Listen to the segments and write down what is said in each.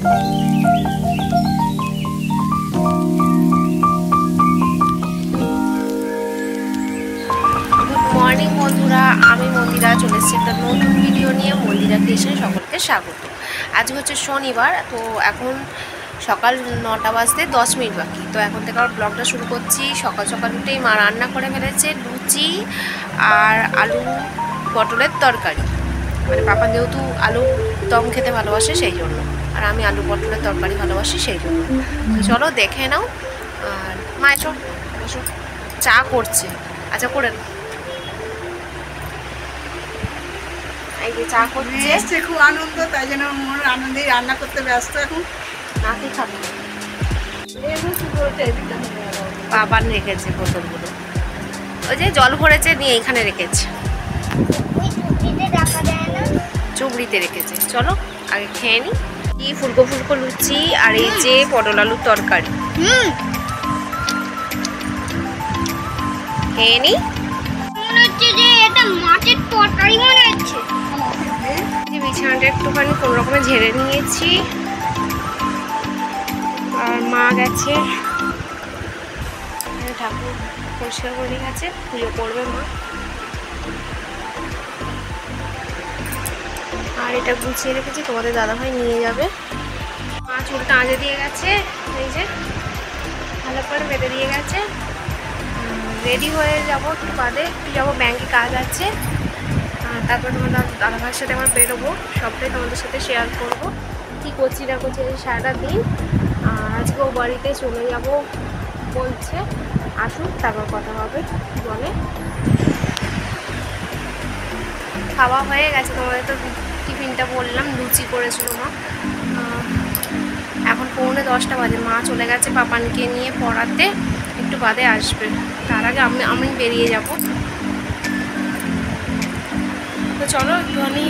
Morning বন্ধুরা, আমি মন্দিরা চলে এসেছি একটা নতুন ভিডিও নিয়ে। মন্দিরা ক্রিয়েশনে সকলকে স্বাগত। আজ হচ্ছে শনিবার, তো এখন সকাল 9টা বাজতে 10 মিনিট বাকি। তো এখন থেকে আমার ব্লগটা শুরু করছি। সকাল সকাল উঠেই মা রান্না করে ফেলেছে লুচি আর আলু পটলের তরকারি। মানে পাপা যেহেতু আলু দম খেতে ভালোবাসে সেই জন্য, আর আমি আলু পটলের তরকারি ভালোবাসি সেই জন্য। তো চলো দেখে নাও। আর মা এসো এসো, চা করছে। আচ্ছা করে নাও। এই যে চা করছে, খুব আনন্দ, তাই জন্য মনে আনন্দেই রান্না করতে ব্যস্ত। এখন নাকি খাবে বাবার রেখেছে বোতলগুলো, ওই যে জল ভরেছে নিয়ে এখানে রেখেছে, চুবড়িতে রেখেছে। চলো আগে খেয়ে নি। কি ফুলকো ফুলকো লুচি আর এই যে পটল আলুর তরকারি খেয়ে নি। বিছানাটা একটুখানি কোন রকমে ঝেড়ে নিয়েছি, আর মা গেছে ঠাকুর পরিষ্কার করে গেছে, পুজো করবে মা। আর এটা গুছিয়ে রেখেছি, তোমাদের দাদাভাই নিয়ে যাবে। মা চুলটা আঁচে দিয়ে গেছে, এই যে ভালো করে বেঁধে দিয়ে গেছে। রেডি হয়ে যাবো, একটু বাদে একটু যাবো, ব্যাংকে কাজ আছে। তারপর তোমাদের দাদাভাইয়ের সাথে আমার বেরোবো, সবটাই তোমাদের সাথে শেয়ার করবো কী করছি না করছি সারাটা দিন। আজকেও বাড়িতে চলে যাব বলছে, আসুন তারপর কথা হবে বলে। খাওয়া হয়ে গেছে, তোমাদের তো টিফিনটা বললাম, লুচি করেছিল মা। এখন 9:45 বাজে, মা চলে গেছে পাপানকে নিয়ে পড়াতে, একটু বাদে আসবে। তার আগে আমি বেরিয়ে যাব। তো চলো একটুখানি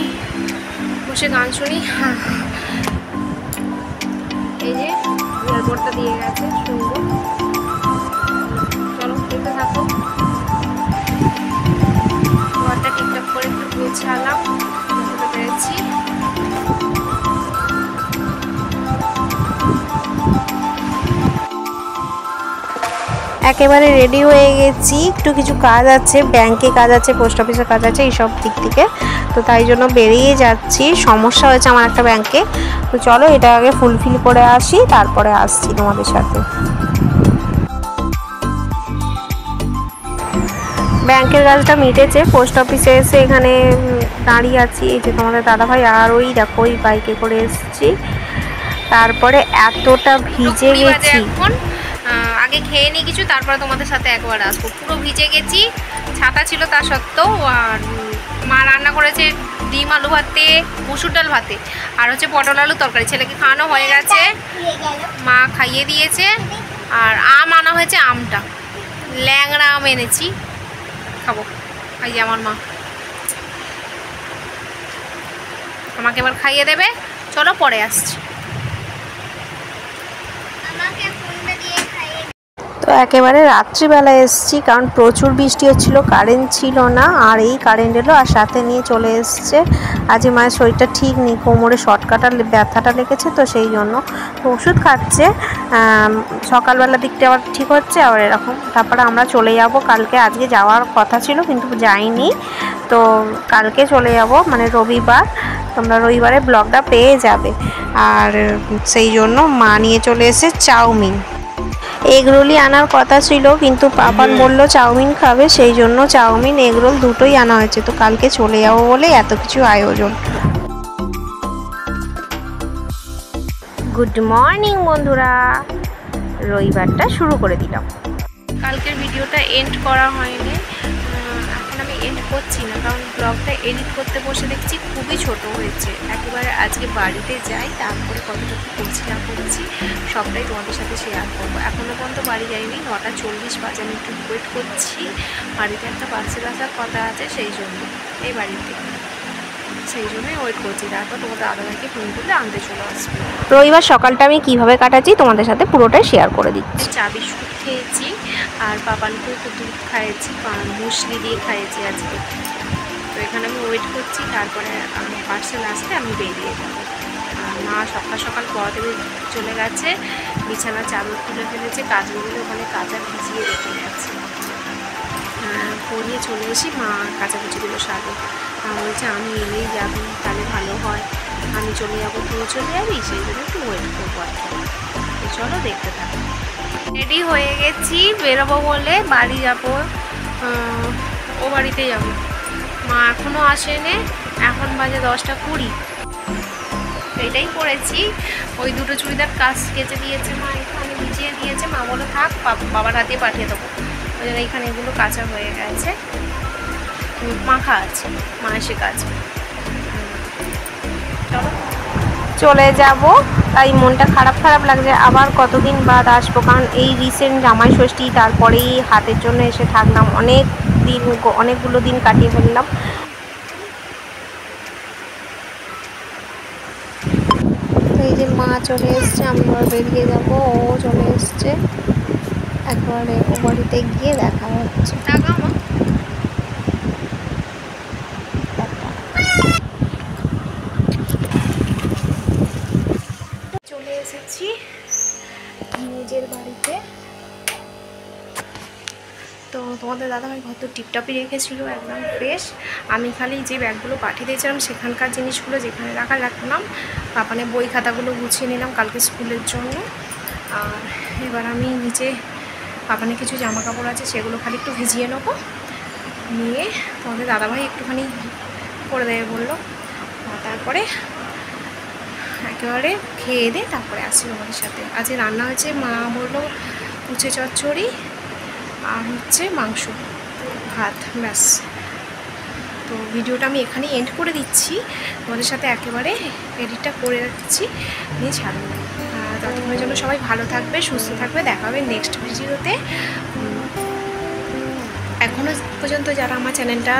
বসে গান শুনি। এই যে এয়ারপোর্টটা দিয়ে গেছে, শুনবো। চলো দেখতে থাকো। ঘরটা ঠিকঠাক করে একটু গুছালাম, বুঝতে পেরেছি। একেবারে রেডি হয়ে গেছি, একটু কিছু কাজ আছে, ব্যাংকে কাজ আছে, পোস্ট অফিসে কাজ আছে, এইসব দিক থেকে। তো তাই জন্য বেরিয়ে যাচ্ছি। সমস্যা হয়েছে আমার একটা ব্যাংকে, তো চলো এটা আগে ফুলফিল করে আসি, তারপরে আসছি তোমাদের সাথে। ব্যাংকের কাজটা মিটেছে, পোস্ট অফিসে এসে এখানে দাঁড়িয়ে আছি। এই যে তোমাদের দাদাভাই, আর ওই দেখো ওই বাইকে করে এসেছি। তারপরে এতটা ভিজে গেছি, আগে খেয়ে নিই কিছু, তারপরে তোমাদের সাথে একবার আসবো। পুরো ভিজে গেছি, ছাতা ছিল তা সত্ত্বেও। আর মা রান্না করেছে ডিম আলু ভাতে, মুসুর ডাল ভাতে, আর হচ্ছে পটল আলু তরকারি। ছেলেকে খাওয়ানো হয়ে গেছে, মা খাইয়ে দিয়েছে। আর আম আনা হয়েছে, আমটা ল্যাংড়া আম এনেছি, খাবো। এই যে আমার মা আমাকে এবার খাইয়ে দেবে। চলো পরে আসছি। তো একেবারে রাত্রিবেলা এসেছি, কারণ প্রচুর বৃষ্টি হচ্ছিল, কারেন্ট ছিল না। আর এই কারেন্ট এলো, আর সাথে নিয়ে চলে এসছে। আজ মায়ের শরীরটা ঠিক নেই, কোমরে শর্টকাটার ব্যথাটা লেগেছে, তো সেই জন্য ওষুধ খাচ্ছে। সকালবেলা দিকটা আবার ঠিক হচ্ছে, আবার এরকম। তারপরে আমরা চলে যাব কালকে। আজকে যাওয়ার কথা ছিল কিন্তু যাইনি, তো কালকে চলে যাব, মানে রবিবার। তোমরা রবিবারে ব্লগটা পেয়ে যাবে। আর সেই জন্য মা নিয়ে চলে এসে চাউমিন, এগরোলই আনার কথা ছিল, কিন্তু পাপান বললো চাউমিন খাবে, সেই জন্য চাউমিন এগরোল দুটোই আনা হয়েছে। তো কালকে চলে যাবো বলে এত কিছু আয়োজন। গুড মর্নিং বন্ধুরা, রবিবারটা শুরু করে দিলাম। কালকের ভিডিওটা এন্ড করা হয়নি, এখন আমি এন্ড করছি না, কারণ ব্লগটা এডিট করতে বসে দেখছি খুবই ছোট হয়েছে। একেবারে আজকে বাড়িতে যাই, তারপরে কতটুকু করছি না করছি সবটাই তোমাদের সাথে শেয়ার করবো। এখনও পর্যন্ত বাড়ি যাইনি, 9:40 বাজে। আমি একটু ওয়েট করছি, বাড়িতে একটা পার্সেল আসার কথা আছে, সেই জন্য এই বাড়িতে, সেই জন্যই ওয়েট করছি। তারপর তোমাদের দাদাভাইকে ফোন করলে আনতে চলে আসবে। রবিবার সকালটা আমি কীভাবে কাটাচ্ছি তোমাদের সাথে পুরোটাই শেয়ার করে দিচ্ছি। চা বিস্কুট খেয়েছি, আর পাপানকেও একটু দুধ খাইয়েছি, মুসলি দিয়ে খাইয়েছি আজকে। তো এখানে আমি ওয়েট করছি, তারপরে পার্সেল আসলে আমি বেরিয়ে যাবো। আর মা সকাল সকাল পড়াতে চলে গেছে, বিছানা চাদর তুলে ফেলেছে, কাজগুলো ওখানে কাঁচা ভিজিয়ে রেখে গেছে। পরিয়ে চলে এসি মা কাচাকুচিগুলো সারবে। মা বলছে আমি এলেই যাবি, তাহলে ভালো হয়, আমি চলে যাবো তুই চলে যাবি, সেই জন্য একটু ওয়েট করবো আর কি। চলো দেখতে থাকো। রেডি হয়ে গেছি, বেরোবো বলে বাড়ি যাবো, ও বাড়িতে যাবো। মা এখনও আসেনি, এখন বাজে 10:20। এইটাই পরেছি, ওই দুটো চুড়িদার কাজ কেচে দিয়েছে মা, এখানে ভিজিয়ে দিয়েছে। মা বলে থাক, বাবার হাতে পাঠিয়ে দেবো। ওই জন্য এখানে এগুলো কাঁচা হয়ে গেছে, মাখা আছে, মা এসে কাজ। চলো চলে যাব, তাই মনটা খারাপ খারাপ লাগছে। আবার কতদিন বাদ আসবো, কারণ এই রিসেন্ট জামাই ষষ্ঠী, তারপরেই হাতের জন্য এসে থাকলাম, অনেকগুলো দিন কাটিয়ে ফেললাম। এই যে মা চলে এসছে, আমি এবার বেরিয়ে যাবো, ও চলে এসছে, একবারে ও বাড়িতে গিয়ে দেখা হচ্ছে। চলে এসেছি নিজের বাড়িতে। তো তোমাদের দাদাভাই ঘর তো টিপটাপই রেখেছিল, একদম ফ্রেশ। আমি খালি যে ব্যাগগুলো পাঠিয়ে দিয়েছিলাম সেখানকার জিনিসগুলো যেখানে রাখলাম, পাপানে বই খাতাগুলো গুছিয়ে নিলাম কালকে স্কুলের জন্য। আর এবার আমি নিচে পাপানে কিছু জামা কাপড় আছে, সেগুলো খালি একটু ভিজিয়ে নেবো, নিয়ে তোমাদের দাদাভাই একটুখানি করে দেবে বললো। তারপরে একেবারে খেয়ে দিয়ে তারপরে আসি তোমাদের সাথে। আজকে রান্না হয়েছে, মা বললো উচ্ছে চচ্চড়ি আর হচ্ছে মাংস ভাত, ব্যাস। তো ভিডিওটা আমি এখানেই এন্ড করে দিচ্ছি, তোমাদের সাথে একেবারে এডিটটা করে রাখছি, নিয়ে ছাড়বো। ততক্ষণের জন্য সবাই ভালো থাকবে, সুস্থ থাকবে, দেখা হবে নেক্সট ভিডিওতে। এখনও পর্যন্ত যারা আমার চ্যানেলটা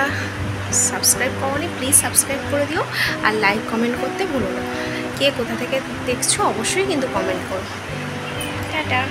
সাবস্ক্রাইব করোনি, প্লিজ সাবস্ক্রাইব করে দিও, আর লাইক কমেন্ট করতে ভুলো না। কে কোথা থেকে দেখছো অবশ্যই কিন্তু কমেন্ট করো। টাটা।